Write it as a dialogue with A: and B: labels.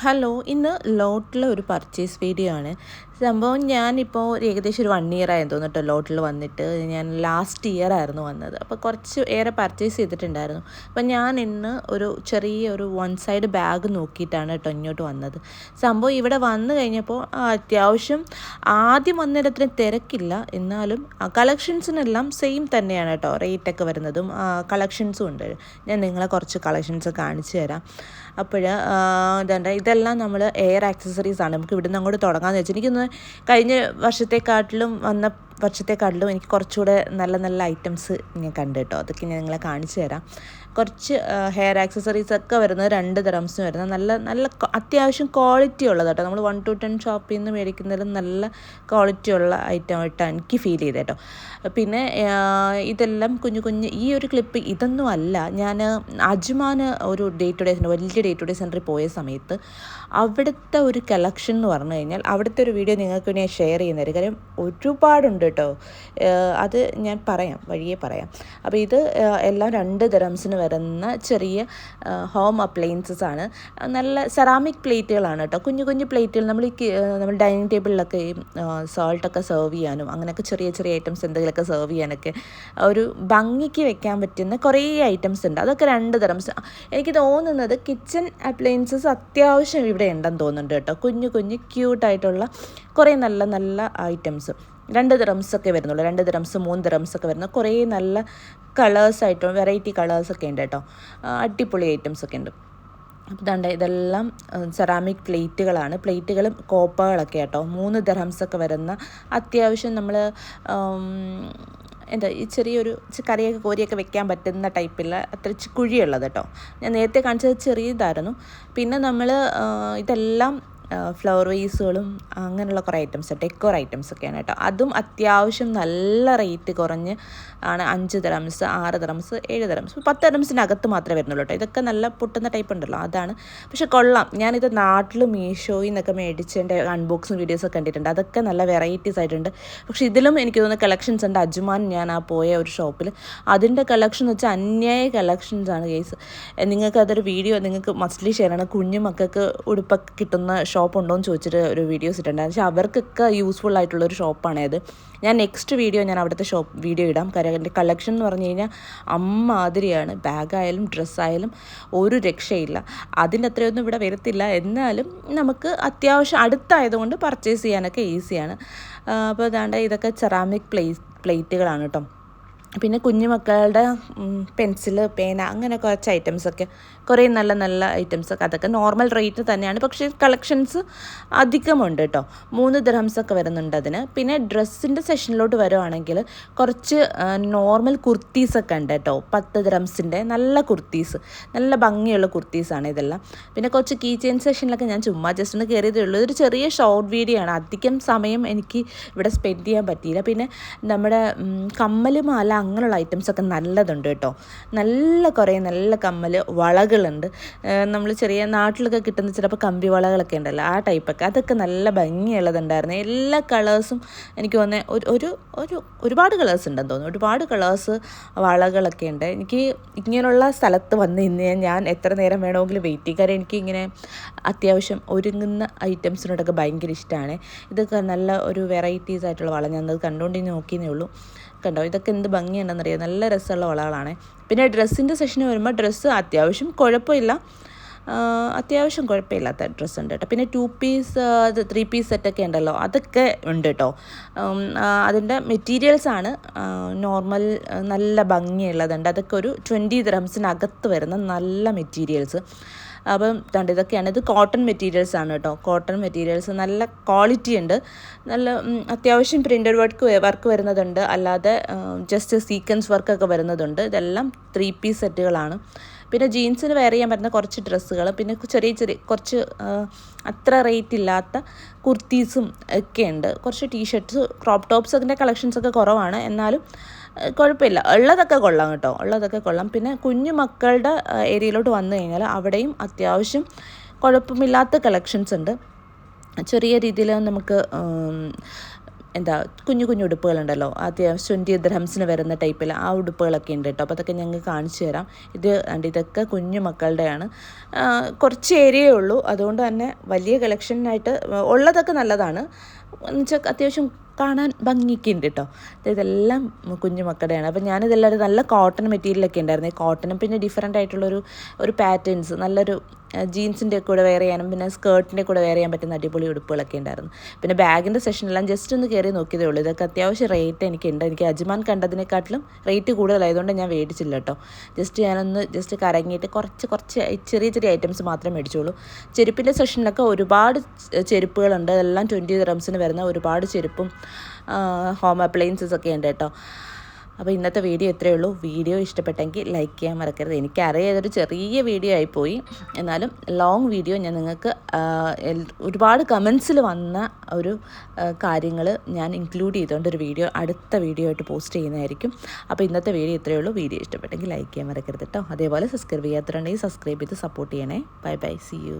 A: Hello, ഇന്ന് ലോട്ടിലെ ഒരു purchase video ആണ്. സംഭവം ഞാനിപ്പോൾ ഏകദേശം ഒരു 1 ഇയർ ആയെന്ന് തോന്നുന്നു കേട്ടോ ലോട്ടിൽ വന്നിട്ട്. ഞാൻ ലാസ്റ്റ് ഇയർ ആയിരുന്നു വന്നത്. അപ്പോൾ കുറച്ച് ഏറെ പർച്ചേസ് ചെയ്തിട്ടുണ്ടായിരുന്നു. അപ്പോൾ ഞാൻ ഇന്ന് ഒരു ചെറിയൊരു വൺ സൈഡ് ബാഗ് നോക്കിയിട്ടാണ് കേട്ടോ ഇങ്ങോട്ട് വന്നത്. സംഭവം ഇവിടെ വന്നു കഴിഞ്ഞപ്പോൾ അത്യാവശ്യം ആദ്യം വന്നിടത്തിന് തിരക്കില്ല, എന്നാലും കളക്ഷൻസിനെല്ലാം സെയിം തന്നെയാണ് കേട്ടോ. റേറ്റൊക്കെ വരുന്നതും കളക്ഷൻസും ഉണ്ട്. ഞാൻ നിങ്ങളെ കുറച്ച് കളക്ഷൻസ് കാണിച്ചു തരാം. അപ്പോൾ ഇതെല്ലാം നമ്മൾ എയർ ആക്സസറീസ് ആണ്. നമുക്ക് ഇവിടുന്ന് അങ്ങോട്ട് തുടങ്ങാമെന്ന് വെച്ചാൽ എനിക്കൊന്ന് കഴിഞ്ഞ വർഷത്തെക്കാട്ടിലും എനിക്ക് കുറച്ചുകൂടെ നല്ല നല്ല ഐറ്റംസ് ഞാൻ കണ്ടു കേട്ടോ. അതൊക്കെ ഞാൻ നിങ്ങളെ കാണിച്ചു തരാം. കുറച്ച് ഹെയർ ആക്സസറീസ് ഒക്കെ വരുന്നത് 2 ദിറംസിന് വരുന്ന നല്ല നല്ല അത്യാവശ്യം ക്വാളിറ്റി ഉള്ളത് കേട്ടോ. നമ്മൾ 1 to 10 ഷോപ്പിൽ നിന്ന് മേടിക്കുന്നതിലും നല്ല ക്വാളിറ്റി ഉള്ള ഐറ്റം ആയിട്ടാണ് എനിക്ക് ഫീൽ ചെയ്തത് കേട്ടോ. പിന്നെ ഇതെല്ലാം കുഞ്ഞു ഈ ഒരു ക്ലിപ്പ് ഇതൊന്നും അല്ല. ഞാൻ അജ്മാൻ ഒരു ഡേ ടു ഡേ സെൻറ്റർ, വലിയ ഡേ ടു ഡേ സെൻറ്ററിൽ പോയ സമയത്ത് അവിടുത്തെ ഒരു കളക്ഷൻ എന്ന് പറഞ്ഞു കഴിഞ്ഞാൽ അവിടുത്തെ ഒരു വീഡിയോ നിങ്ങൾക്ക് ഞാൻ ഷെയർ ചെയ്യുന്നതായിരിക്കും. കാര്യം ഒരുപാടുണ്ട് കേട്ടോ. അത് ഞാൻ വഴിയെ പറയാം. അപ്പോൾ ഇത് എല്ലാം 2 ദിറംസിന് വരുന്ന ചെറിയ ഹോം അപ്ലയൻസസ് ആണ്. നല്ല സെറാമിക് പ്ലേറ്റുകളാണ് കേട്ടോ. കുഞ്ഞു പ്ലേറ്റുകൾ നമ്മൾ ഡൈനിങ് ടേബിളിലൊക്കെ സോൾട്ടൊക്കെ സെർവ് ചെയ്യാനും അങ്ങനെയൊക്കെ ചെറിയ ഐറ്റംസ് എന്തെങ്കിലുമൊക്കെ സെർവ് ചെയ്യാനൊക്കെ ഒരു ഭംഗിക്ക് വെക്കാൻ പറ്റുന്ന കുറേ ഐറ്റംസ് ഉണ്ട്. അതൊക്കെ 2 ദിറംസ്. എനിക്ക് തോന്നുന്നത് കിച്ചൺ അപ്ലയൻസസ് അത്യാവശ്യം ഇവിടെ ഉണ്ടെന്ന് തോന്നുന്നുണ്ട് കേട്ടോ. കുഞ്ഞു ക്യൂട്ടായിട്ടുള്ള കുറേ നല്ല നല്ല ഐറ്റംസ് 2 ദിറംസൊക്കെ വരുന്നുള്ളൂ. 2 ദിറംസ് 3 ദിറംസൊക്കെ വരുന്ന കുറേ നല്ല കളേഴ്സായിട്ടും വെറൈറ്റി കളേഴ്സൊക്കെ ഉണ്ട് കേട്ടോ. അടിപൊളി ഐറ്റംസൊക്കെ ഉണ്ട്. അപ്പോൾ ഇതെല്ലാം സെറാമിക് പ്ലേറ്റുകളാണ്. പ്ലേറ്റുകളും കോപ്പകളൊക്കെ കേട്ടോ. 3 ദിറംസൊക്കെ വരുന്ന അത്യാവശ്യം നമ്മൾ ഈ ചെറിയൊരു കറിയൊക്കെ കോരിയൊക്കെ വെക്കാൻ പറ്റുന്ന ടൈപ്പില്ല, അത്ര കുഴിയുള്ളത് കേട്ടോ. ഞാൻ നേരത്തെ കാണിച്ചത് ചെറിയതായിരുന്നു. പിന്നെ നമ്മൾ ഇതെല്ലാം ഫ്ലവർ വേസുകളും അങ്ങനെയുള്ള കുറേ ഐറ്റംസ്, ഡെക്കോർ ഐറ്റംസ് ഒക്കെയാണ് കേട്ടോ. അതും അത്യാവശ്യം നല്ല റേറ്റ് കുറഞ്ഞ് ആണ്. 5 ദിറംസ് 6 ദിറംസ് 7 ദിറംസ് 10 ദിറംസിനകത്ത് മാത്രമേ വരുന്നുള്ളൂ കേട്ടോ. ഇതൊക്കെ നല്ല പൊട്ടുന്ന ടൈപ്പ് ഉണ്ടല്ലോ, അതാണ്. പക്ഷെ കൊള്ളാം. ഞാനിത് നാട്ടിൽ മീഷോയിൽ നിന്നൊക്കെ മേടിച്ചതിൻ്റെ അൺബോക്സിങ് വീഡിയോസൊക്കെ കണ്ടിട്ടുണ്ട്. അതൊക്കെ നല്ല വെറൈറ്റീസ് ആയിട്ടുണ്ട്. പക്ഷെ ഇതിലും എനിക്ക് തോന്നുന്ന കളക്ഷൻസ് ഉണ്ട്. അജ്മാൻ ഞാൻ പോയ ഒരു ഷോപ്പിൽ അതിൻ്റെ കളക്ഷൻ എന്ന് വെച്ചാൽ അന്യായ കളക്ഷൻസ് ആണ് കേസ്. നിങ്ങൾക്ക് അതൊരു വീഡിയോ നിങ്ങൾക്ക് മസ്റ്റ്ലി ഷെയർ ആണ്. കുഞ്ഞു മക്കൾക്ക് ഉടുപ്പൊക്കെ കിട്ടുന്ന ഷോപ്പ് ഉണ്ടോ എന്ന് ചോദിച്ചിട്ട് ഒരു വീഡിയോസ് ഇട്ടുണ്ടായിരുന്നു. പക്ഷേ അവർക്കൊക്കെ യൂസ്ഫുൾ ആയിട്ടുള്ളൊരു ഷോപ്പാണത്. ഞാൻ നെക്സ്റ്റ് വീഡിയോ ഞാൻ അവിടുത്തെ വീഡിയോ ഇടാം. കാര്യം എൻ്റെ കളക്ഷൻ എന്ന് പറഞ്ഞു കഴിഞ്ഞാൽ അമ്മാതിരിയാണ്. ബാഗായാലും ഡ്രസ്സായാലും ഒരു രക്ഷയില്ല. അതിൻ്റെ അത്രയൊന്നും ഇവിടെ വരത്തില്ല, എന്നാലും നമുക്ക് അത്യാവശ്യം അടുത്തായതുകൊണ്ട് പർച്ചേസ് ചെയ്യാനൊക്കെ ഈസിയാണ്. അപ്പോൾ ഇതൊക്കെ സെറാമിക് പ്ലേറ്റുകളാണ് കേട്ടോ. പിന്നെ കുഞ്ഞുമക്കളുടെ പെൻസില്, പേന, അങ്ങനെ കുറച്ച് ഐറ്റംസൊക്കെ കുറേ നല്ല നല്ല ഐറ്റംസൊക്കെ അതൊക്കെ നോർമൽ റേറ്റ് തന്നെയാണ്. പക്ഷേ കളക്ഷൻസ് അധികമുണ്ട് കേട്ടോ. 3 ദിറംസൊക്കെ വരുന്നുണ്ട് അതിന്. പിന്നെ ഡ്രസ്സിൻ്റെ സെഷനിലോട്ട് വരുവാണെങ്കിൽ കുറച്ച് നോർമൽ കുർത്തീസൊക്കെ ഉണ്ട് കേട്ടോ. 10 ദിറംസിൻ്റെ നല്ല കുർത്തീസ്, നല്ല ഭംഗിയുള്ള കുർത്തീസാണ് ഇതെല്ലാം. പിന്നെ കുറച്ച് കീ ചെയിൻ സെഷനിലൊക്കെ ഞാൻ ചുമ്മാ ജസ്റ്റ് ഒന്ന് കയറിയതേ ഉള്ളൂ. ഇതൊരു ചെറിയ ഷോർട്ട് വീഡിയോ ആണ്. അധികം സമയം എനിക്ക് ഇവിടെ സ്പെൻഡ് ചെയ്യാൻ പറ്റിയില്ല. പിന്നെ നമ്മുടെ കമ്മൽ, മാല, അങ്ങനെയുള്ള ഐറ്റംസൊക്കെ നല്ലതുണ്ട് കേട്ടോ. കുറേ നല്ല കമ്മൽ, വളകളുണ്ട്. നമ്മൾ ചെറിയ നാട്ടിലൊക്കെ കിട്ടുന്ന ചിലപ്പോൾ കമ്പി വളകളൊക്കെ ഉണ്ടല്ലോ, ആ ടൈപ്പൊക്കെ, അതൊക്കെ നല്ല ഭംഗിയുള്ളതുണ്ടായിരുന്നു. എല്ലാ കളേഴ്സും എനിക്ക് തോന്നുന്നത് ഒരുപാട് കളേഴ്സ് ഉണ്ടെന്ന് തോന്നുന്നു. ഒരുപാട് കളേഴ്സ് വളകളൊക്കെ ഉണ്ട്. എനിക്ക് ഇങ്ങനെയുള്ള സ്ഥലത്ത് വന്ന് ഇന്ന് ഞാൻ എത്ര നേരം വേണമെങ്കിലും വെയിറ്റ് ചെയ്യും. കാരണം എനിക്കിങ്ങനെ അത്യാവശ്യം ഒരുങ്ങുന്ന ഐറ്റംസിനോടൊക്കെ ഭയങ്കര ഇഷ്ടമാണ്. ഇതൊക്കെ നല്ല ഒരു വെറൈറ്റീസ് ആയിട്ടുള്ള വള. ഞാനത് കണ്ടുകൊണ്ടിന്ന് നോക്കിയേ ഉള്ളൂ. കണ്ടോ, ഇതൊക്കെ എന്ത് ഭംഗിയുണ്ടെന്നറിയാം. നല്ല രസമുള്ള വളകളാണ്. പിന്നെ ഡ്രസ്സിൻ്റെ സെഷന് വരുമ്പോൾ ഡ്രസ്സ് അത്യാവശ്യം കുഴപ്പമില്ലാത്ത ഡ്രസ്സ് ഉണ്ട് കേട്ടോ. പിന്നെ 2 പീസ് 3 പീസ് സെറ്റൊക്കെ ഉണ്ടല്ലോ, അതൊക്കെ ഉണ്ട് കേട്ടോ. അതിൻ്റെ മെറ്റീരിയൽസാണ് നോർമൽ നല്ല ഭംഗിയുള്ളതുണ്ട്. അതൊക്കെ ഒരു 20 ദിറംസിനകത്ത് വരുന്ന നല്ല മെറ്റീരിയൽസ്. അപ്പം ഇതൊക്കെയാണ്. ഇത് കോട്ടൺ മെറ്റീരിയൽസ് ആണ് കേട്ടോ. കോട്ടൺ മെറ്റീരിയൽസ് നല്ല ക്വാളിറ്റി ഉണ്ട്. നല്ല അത്യാവശ്യം പ്രിൻ്റഡ് വർക്ക് വരുന്നതുണ്ട്, അല്ലാതെ ജസ്റ്റ് സീക്വൻസ് വർക്കൊക്കെ വരുന്നതുണ്ട്. ഇതെല്ലാം 3 പീസ് സെറ്റുകളാണ്. പിന്നെ ജീൻസിന് വെയർ ചെയ്യാൻ പറ്റുന്ന കുറച്ച് ഡ്രസ്സുകൾ, പിന്നെ ചെറിയ കുറച്ച് അത്ര റേറ്റ് ഇല്ലാത്ത കുർത്തീസും ഒക്കെ ഉണ്ട്. കുറച്ച് ടീഷർട്ട്സ്, ക്രോപ്പ് ടോപ്സിൻ്റെ കളക്ഷൻസൊക്കെ കുറവാണ്, എന്നാലും കുഴപ്പമില്ല. ഉള്ളതൊക്കെ കൊള്ളാം കേട്ടോ, ഉള്ളതൊക്കെ കൊള്ളാം. പിന്നെ കുഞ്ഞു മക്കളുടെ ഏരിയയിലോട്ട് വന്നു കഴിഞ്ഞാൽ അവിടെയും അത്യാവശ്യം കുഴപ്പമില്ലാത്ത കളക്ഷൻസ് ഉണ്ട്. ചെറിയ രീതിയിൽ നമുക്ക് എന്താ കുഞ്ഞു കുഞ്ഞു ഉടുപ്പുകളുണ്ടല്ലോ, അത്യാവശ്യം 20 ദിർഹംസിന് വരുന്ന ടൈപ്പിൽ ആ ഉടുപ്പുകളൊക്കെ ഉണ്ട് കേട്ടോ. അപ്പോൾ അതൊക്കെ ഞങ്ങൾ കാണിച്ചു തരാം. ഇതൊക്കെ കുഞ്ഞു മക്കളുടെയാണ്. കുറച്ച് ഏരിയയേ ഉള്ളൂ, അതുകൊണ്ട് തന്നെ വലിയ കളക്ഷനായിട്ട് ഉള്ളതൊക്കെ നല്ലതാണ്. എന്നുവെച്ചാൽ അത്യാവശ്യം കാണാൻ ഭംഗിയൊക്കെ ഉണ്ട് കേട്ടോ. ഇതെല്ലാം കുഞ്ഞു മക്കളുടെയാണ്. അപ്പോൾ ഞാനിതെല്ലാം നല്ല കോട്ടൺ മെറ്റീരിയലൊക്കെ ഉണ്ടായിരുന്നു. ഈ കോട്ടനും പിന്നെ ഡിഫറെൻ്റ് ആയിട്ടുള്ളൊരു പാറ്റേൺസ്, നല്ലൊരു ജീൻസിൻ്റെ കൂടെ വെയർ ചെയ്യാനും പിന്നെ സ്കേർട്ടിൻ്റെ കൂടെ വെയർ ചെയ്യാൻ പറ്റുന്ന അടിപൊളി ഉടുപ്പുകളൊക്കെ ഉണ്ടായിരുന്നു. പിന്നെ ബാഗിൻ്റെ സെഷനെല്ലാം ജസ്റ്റ് ഒന്ന് കയറി നോക്കിയതേ ഉള്ളൂ. ഇതൊക്കെ അത്യാവശ്യം റേറ്റ് എനിക്കുണ്ട്. എനിക്ക് അജ്മാൻ കണ്ടതിനെക്കാട്ടിലും റേറ്റ് കൂടുതലായതുകൊണ്ട് ഞാൻ മേടിച്ചില്ല കേട്ടോ. ഞാനൊന്ന് കറങ്ങിയിട്ട് കുറച്ച് ചെറിയ ഐറ്റംസ് മാത്രമേ മേടിച്ചുള്ളൂ. ചെരുപ്പിൻ്റെ സെഷനിലൊക്കെ ഒരുപാട് ചെരുപ്പുകളുണ്ട്. അതെല്ലാം 20 ദിർഹംസിന് വരുന്ന ഒരുപാട് ചെരുപ്പും ഹോം അപ്ലയൻസസ് ഒക്കെ ഉണ്ട് കേട്ടോ. അപ്പോൾ ഇന്നത്തെ വീഡിയോ ഇത്രയേ ഉള്ളൂ. വീഡിയോ ഇഷ്ടപ്പെട്ടെങ്കിൽ ലൈക്ക് ചെയ്യാൻ മറക്കരുത്. എനിക്കറിയാം ഇതൊരു ചെറിയ വീഡിയോ ആയിപ്പോയി, എന്നാലും ലോങ് വീഡിയോ ഞാൻ നിങ്ങൾക്ക് ഒരുപാട് കമൻസിൽ വന്ന ഒരു കാര്യങ്ങൾ ഞാൻ ഇൻക്ലൂഡ് ചെയ്തുകൊണ്ട് ഒരു വീഡിയോ അടുത്ത വീഡിയോ ആയിട്ട് പോസ്റ്റ് ചെയ്യുന്നതായിരിക്കും. അപ്പോൾ ഇന്നത്തെ വീഡിയോ ഇത്രയേ ഉള്ളൂ. വീഡിയോ ഇഷ്ടപ്പെട്ടെങ്കിൽ ലൈക്ക് ചെയ്യാൻ മറക്കരുത് കേട്ടോ. അതേപോലെ സബ്സ്ക്രൈബ് ചെയ്യാത്തതുണ്ടെങ്കിൽ സബ്സ്ക്രൈബ് ചെയ്ത് സപ്പോർട്ട് ചെയ്യണേ. Bye bye, see U.